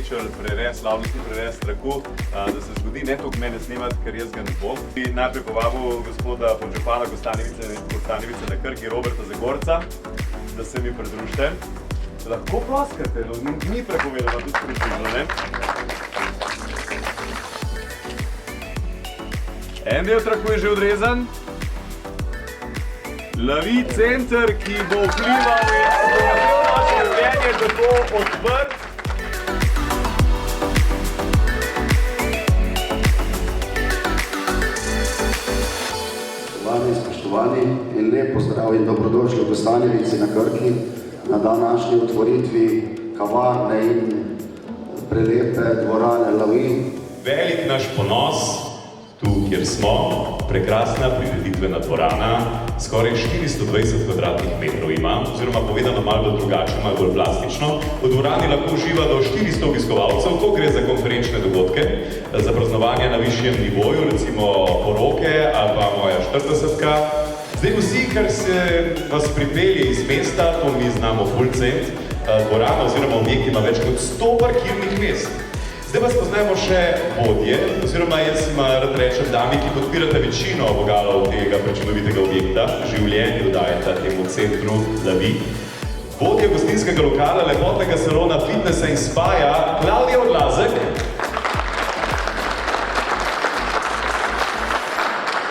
preprečili prerez, slavnostni prerez strahu, da se zgodi, ne toliko mene snimati, ker jaz ga ne bom. Najprej povabil gospoda podžupana Kostanjevice na Krki, Roberta Zagorca, da se mi pridružite. Lahko ploskate, no, ni prepovedano, tudi sporočilno, ne? En del traku je že odrezan. Lavi center, ki bo vplival in naredil naše življenje tako odprt. Spoštovani in lep pozdrav in dobrodošli v Kostanjevici na Krki na današnji otvoritvi kavarne in prelepe dvorane Lavi. Velik naš ponos, tu kjer smo, prekrasna prireditvena dvorana, skoraj 420 kvadratnih metrov ima, oziroma povedano malo bolj drugače, malo bolj plastično. V dvorani lahko uživa do 400 obiskovalcev, ko gre za konferenčne dogodke, za praznovanje na višjem nivoju, recimo poroke ali pa moja 40-ka. Zdaj vsi, kar se vas pripelje iz mesta, to mi znamo full cent, dvorana oziroma objekt ima več kot 100 parkirnih mest. Zdaj vas poznajmo še vodje, oziroma jaz ima rad rečem dami, ki podpirate večino vogalov tega prečudovitega objekta, življenju dajeta temu centru Lavi. Vodja gostinskega lokala, lepotnega salona, fitnessa in spaja, Klavdija Odlazek.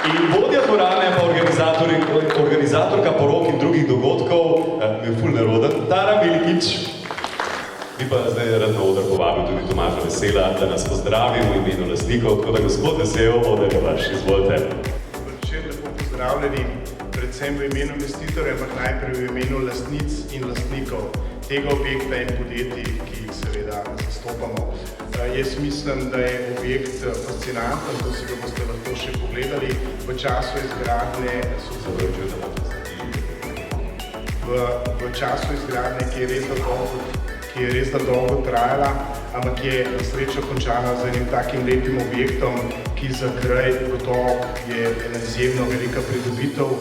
In vodja dvorane pa organizatorka porok in drugih dogodkov, mi je ful neroden, Tara Milikič. Bi pa zdaj rad na oder povabil tudi Tomaža Vesela, da nas pozdravi v imenu lastnikov, tako da gospod Vesel, oder je vaš, izvolite. Večer lepo pozdravljeni, predvsem v imenu investitorja, ampak najprej v imenu lastnic in lastnikov tega objekta in podjetij, ki jih seveda zastopamo. Jaz mislim, da je objekt fascinanten, to si ga boste lahko še pogledali. V času izgradnje ki je res dolgo trajala, ampak je na srečo končana z enim takim lepim objektom, ki za kraj gotovo je ena izjemno velika pridobitev.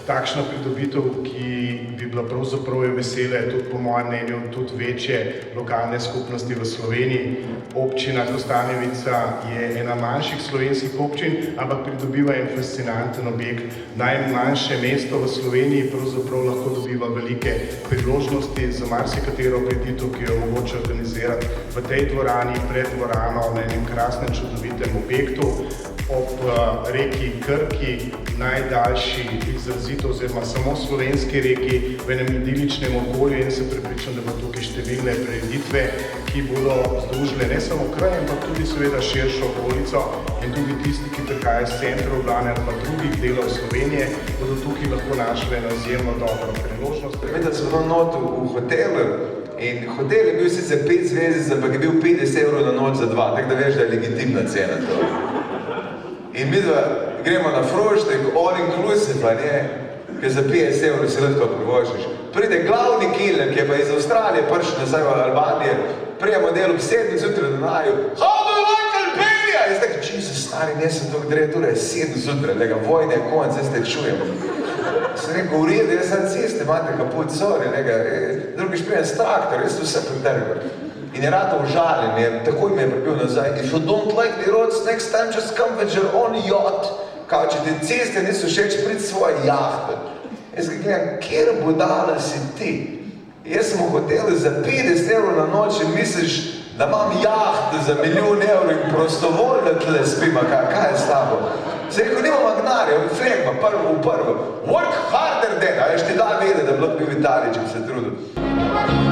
Takšna pridobitev, ki bi bila pravzaprav vesela, tudi po mojem mnenju, tudi večje lokalne skupnosti v Sloveniji. Občina Kostanjevica je ena manjših slovenskih občin, ampak pridobiva en fascinanten objekt. Najmanjše mesto v Sloveniji pravzaprav lahko dobiva velike priložnosti za marsikatero prireditev, ki jo mogoče organizirati v tej dvorani, pred dvorano, na enem krasnem, čudovitem objektu. Ob reki Krki, najdaljši izrazito oziroma samo slovenski reki, v enem idiličnem okolju in se prepričam, da bo tukaj številne prireditve, ki bodo združile ne samo kraj, ampak tudi seveda širšo okolico in tudi tisti, ki prihajajo iz centra Ljubljane ali pa drugih delov Slovenije, bodo tukaj lahko našli eno izjemno dobro priložnost. Vedno smo not v hotelu in hotel je bil sicer 5 zvezdic, ampak je bil 50 evrov na noč za 2, tako da veš, da je legitimna cena to. In mi gremo na Froštek, all inclusive, ker za 50 evrov si lahko privoščiš. Pride glavni kelner, ki je pa iz Avstralije prišel nazaj v Albanije, prijemo del ob 7 zjutraj na naju. How do you like Albania? Jaz tako, Jesus, stari, nisem to gre, torej 7 zjutraj, lega, vojne je konc, jaz te čujem. Sem rekel, v redu, jaz sam ceste, imate kaput, sorry, lega, drugi šprijem s traktor, jaz to vse pretrgal. In je rado užaljen, takoj me je pribil nazaj. If you don't like the roads, next time just come with your own yacht. Kao, če ti ceste niso všeč, prid svoje jahte. Jaz ga gledam, kjer budala si ti? Jaz sem v hotelu za 50 evrov na noč in misliš, da imam jahte za 1 milijon evrov in prostovoljno tle spima, kaj je s tabo? Se rekel, nima magnarja, flegma, prvo v prvo. Work harder then, a veš ti da vedeti, da bi lahko bil v Italiji, če bi se trudil.